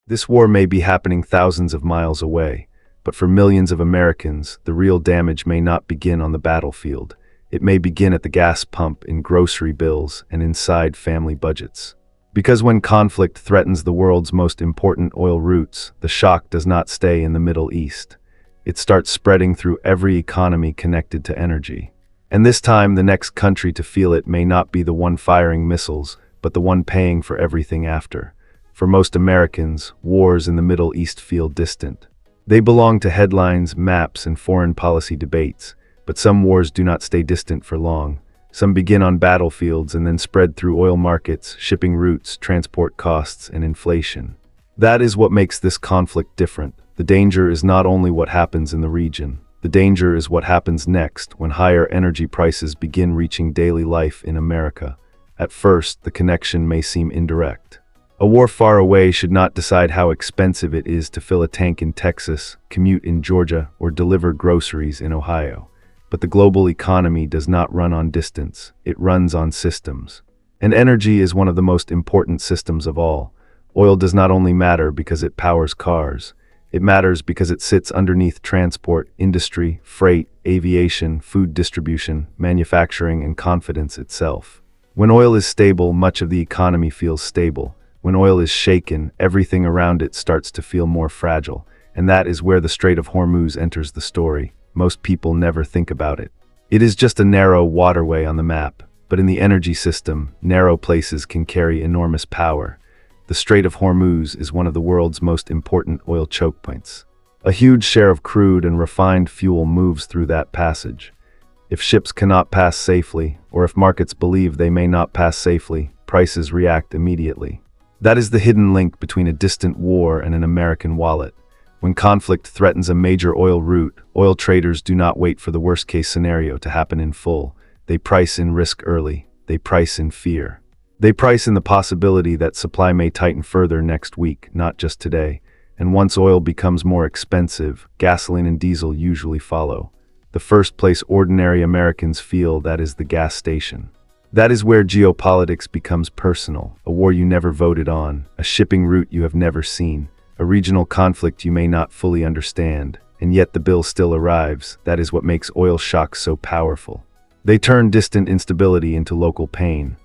This war may be happening thousands of miles away, but for millions of Americans, the real damage may not begin on the battlefield. It may begin at the gas pump, in grocery bills, and inside family budgets. Because when conflict threatens the world's most important oil routes, the shock does not stay in the Middle East. It starts spreading through every economy connected to energy. And this time, the next country to feel it may not be the one firing missiles, but the one paying for everything after. For most Americans, wars in the Middle East feel distant. They belong to headlines, maps, and foreign policy debates. But some wars do not stay distant for long. Some begin on battlefields and then spread through oil markets, shipping routes, transport costs, and inflation. That is what makes this conflict different. The danger is not only what happens in the region. The danger is what happens next when higher energy prices begin reaching daily life in America. At first, the connection may seem indirect. A war far away should not decide how expensive it is to fill a tank in Texas, commute in Georgia, or deliver groceries in Ohio. But the global economy does not run on distance, it runs on systems. And energy is one of the most important systems of all. Oil does not only matter because it powers cars. It matters because it sits underneath transport, industry, freight, aviation, food distribution, manufacturing, and confidence itself. When oil is stable, much of the economy feels stable. When oil is shaken, everything around it starts to feel more fragile, and that is where the Strait of Hormuz enters the story. Most people never think about it. It is just a narrow waterway on the map, but in the energy system, narrow places can carry enormous power. The Strait of Hormuz is one of the world's most important oil chokepoints. A huge share of crude and refined fuel moves through that passage. If ships cannot pass safely, or if markets believe they may not pass safely, prices react immediately. That is the hidden link between a distant war and an American wallet. When conflict threatens a major oil route, oil traders do not wait for the worst-case scenario to happen in full. They price in risk early. They price in fear. They price in the possibility that supply may tighten further next week, not just today. And once oil becomes more expensive, gasoline and diesel usually follow. The first place ordinary Americans feel that is the gas station. That is where geopolitics becomes personal, a war you never voted on, a shipping route you have never seen, a regional conflict you may not fully understand, and yet the bill still arrives. That is what makes oil shocks so powerful. They turn distant instability into local pain.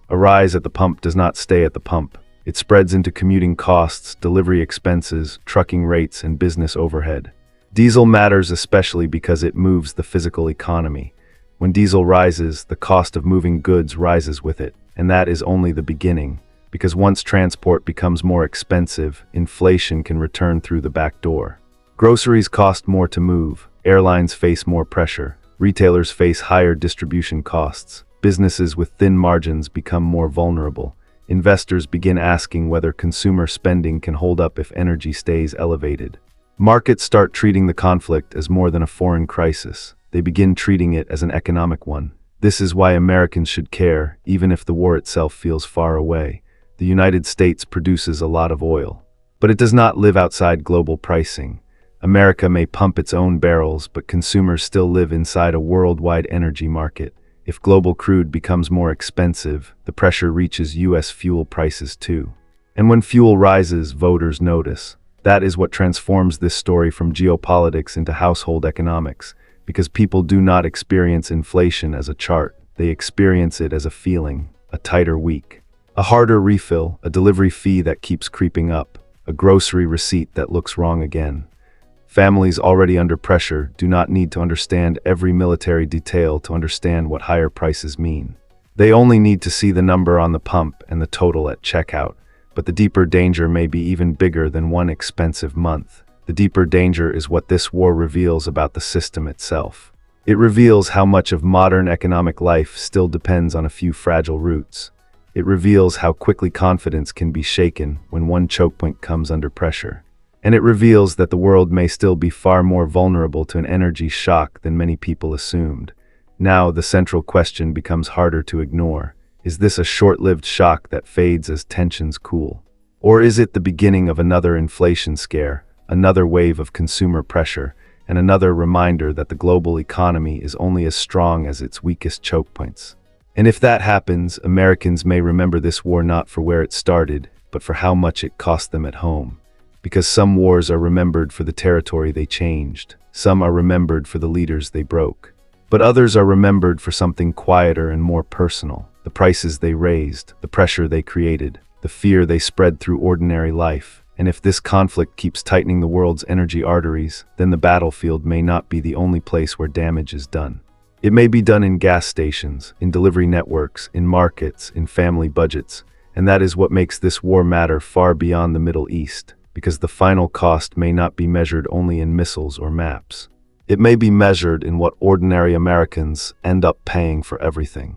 A rise at the pump does not stay at the pump. It spreads into commuting costs, delivery expenses, trucking rates, and business overhead. Diesel matters especially because it moves the physical economy. When diesel rises, the cost of moving goods rises with it, and that is only the beginning, because once transport becomes more expensive, inflation can return through the back door. Groceries cost more to move, airlines face more pressure, retailers face higher distribution costs, businesses with thin margins become more vulnerable, investors begin asking whether consumer spending can hold up if energy stays elevated. Markets start treating the conflict as more than a foreign crisis. They begin treating it as an economic one. This is why Americans should care, even if the war itself feels far away. The United States produces a lot of oil, but it does not live outside global pricing. America may pump its own barrels, but consumers still live inside a worldwide energy market. If global crude becomes more expensive, the pressure reaches U.S. fuel prices too. And when fuel rises, voters notice. That is what transforms this story from geopolitics into household economics. Because people do not experience inflation as a chart, they experience it as a feeling, a tighter week, a harder refill, a delivery fee that keeps creeping up, a grocery receipt that looks wrong again. Families already under pressure do not need to understand every military detail to understand what higher prices mean. They only need to see the number on the pump and the total at checkout, but the deeper danger may be even bigger than one expensive month. The deeper danger is what this war reveals about the system itself. It reveals how much of modern economic life still depends on a few fragile roots. It reveals how quickly confidence can be shaken when one choke point comes under pressure. And it reveals that the world may still be far more vulnerable to an energy shock than many people assumed. Now, the central question becomes harder to ignore. Is this a short-lived shock that fades as tensions cool? Or is it the beginning of another inflation scare? Another wave of consumer pressure, and another reminder that the global economy is only as strong as its weakest choke points. And if that happens, Americans may remember this war not for where it started, but for how much it cost them at home. Because some wars are remembered for the territory they changed, some are remembered for the leaders they broke. But others are remembered for something quieter and more personal: the prices they raised, the pressure they created, the fear they spread through ordinary life. And if this conflict keeps tightening the world's energy arteries, then the battlefield may not be the only place where damage is done. It may be done in gas stations, in delivery networks, in markets, in family budgets. And that is what makes this war matter far beyond the Middle East, because the final cost may not be measured only in missiles or maps. It may be measured in what ordinary Americans end up paying for everything.